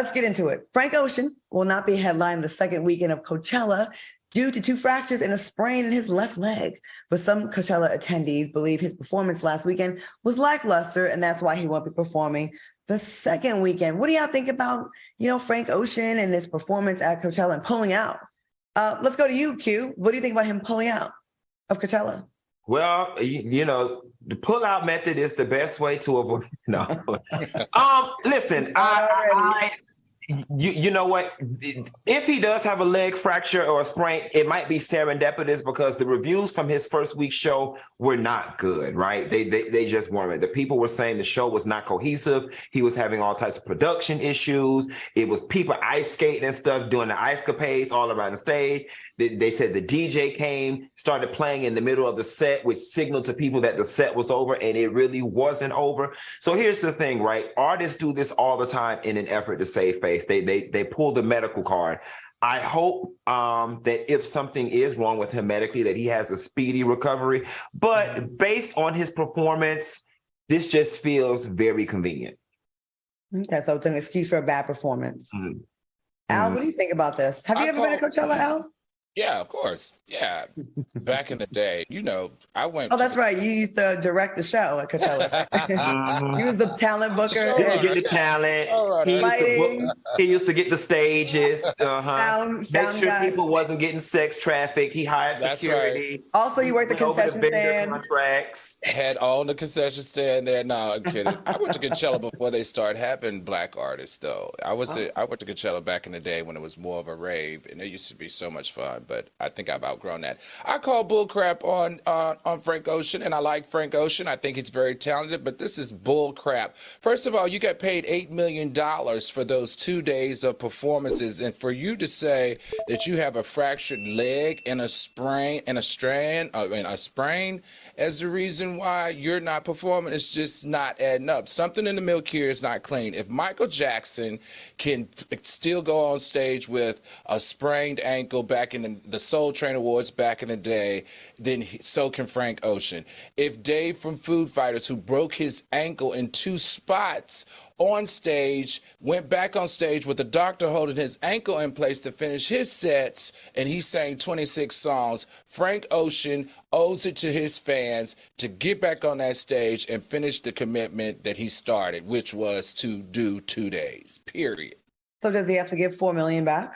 let's get into it. Frank Ocean will not be headlining the second weekend of Coachella due to 2 fractures and a sprain in his left leg. But some Coachella attendees believe his performance last weekend was lackluster, and that's why he won't be performing the second weekend. What do y'all think about, Frank Ocean and his performance at Coachella and pulling out? Let's go to you, Q. What do you think about him pulling out of Coachella? Well, the pull-out method is the best way to avoid. No, listen, you know what? If he does have a leg fracture or a sprain, it might be serendipitous because the reviews from his first week show were not good, right? They just weren't. The people were saying the show was not cohesive. He was having all types of production issues. It was people ice skating and stuff, doing the ice capades all around the stage. They said the DJ came, started playing in the middle of the set, which signaled to people that the set was over, and it really wasn't over. So here's the thing, right? Artists do this all the time in an effort to save face. They pull the medical card. I hope that if something is wrong with him medically, that he has a speedy recovery. But based on his performance, this just feels very convenient. Okay, so it's an excuse for a bad performance. Al, what do you think about this? Have you ever been to Coachella, Al? Yeah, of course. Yeah. Back in the day, I went. Oh, that's right. You used to direct the show at Coachella. You was the talent booker. Sure. Get the talent. He used to get the stages. Make sure people wasn't getting sex trafficked. He hired security. Right. Also, you worked the concession stand. Contracts. Had all the concession stand there. No, I'm kidding. I went to Coachella before they started having black artists, though. I went to Coachella back in the day when it was more of a rave, and it used to be so much fun. But I think I've outgrown that. I call bull crap on Frank Ocean, and I like Frank Ocean. I think he's very talented, but this is bull crap. First of all, you got paid $8 million for those 2 days of performances, and for you to say that you have a fractured leg and a sprain as the reason why you're not performing is just not adding up. Something in the milk here is not clean. If Michael Jackson can still go on stage with a sprained ankle back in the Soul Train Awards back in the day, then so can Frank Ocean. If Dave from Food Fighters, who broke his ankle in 2 spots on stage, went back on stage with the doctor holding his ankle in place to finish his sets, and he sang 26 songs, Frank Ocean owes it to his fans to get back on that stage and finish the commitment that he started, which was to do 2 days, period. So does he have to give $4 million back?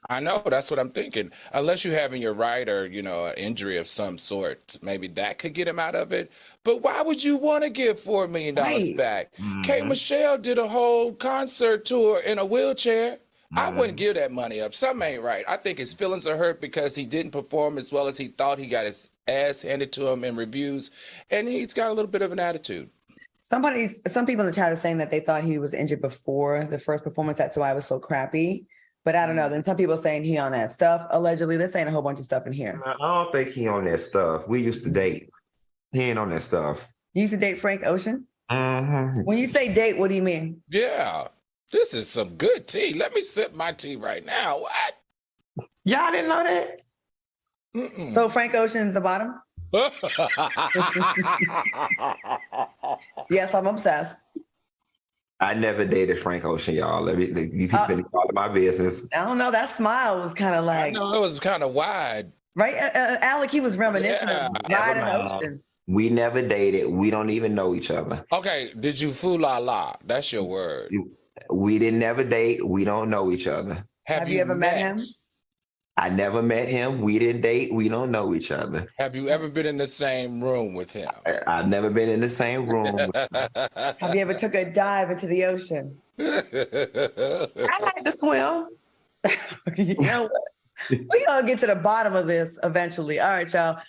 I know, that's what I'm thinking. Unless you have in your right or, an injury of some sort, maybe that could get him out of it. But why would you want to give $4 million back? Kate Michelle did a whole concert tour in a wheelchair. I wouldn't give that money up. Something ain't right. I think his feelings are hurt because he didn't perform as well as he thought. He got his ass handed to him in reviews, and he's got a little bit of an attitude. Some people in the chat are saying that they thought he was injured before the first performance. That's why it was so crappy. But I don't know. Then some people are saying he on that stuff. Allegedly, they're saying a whole bunch of stuff in here. I don't think he on that stuff. We used to date. He ain't on that stuff. You used to date Frank Ocean? When you say date, what do you mean? Yeah. This is some good tea. Let me sip my tea right now. What? Y'all didn't know that? So Frank Ocean's the bottom? Yes, I'm obsessed. I never dated Frank Ocean, y'all. You keep finishing all of my business. I don't know. That smile was kind of like. No, it was kind of wide. Right? Alec, he was reminiscent of riding the ocean. We never dated. We don't even know each other. Okay. Did you fool la la? That's your word. We didn't never date. We don't know each other. Have you ever met him? I never met him. We didn't date. We don't know each other. Have you ever been in the same room with him? I've never been in the same room with him. Have you ever took a dive into the ocean? I like to swim. You know what? We're going to get to the bottom of this eventually. All right, y'all.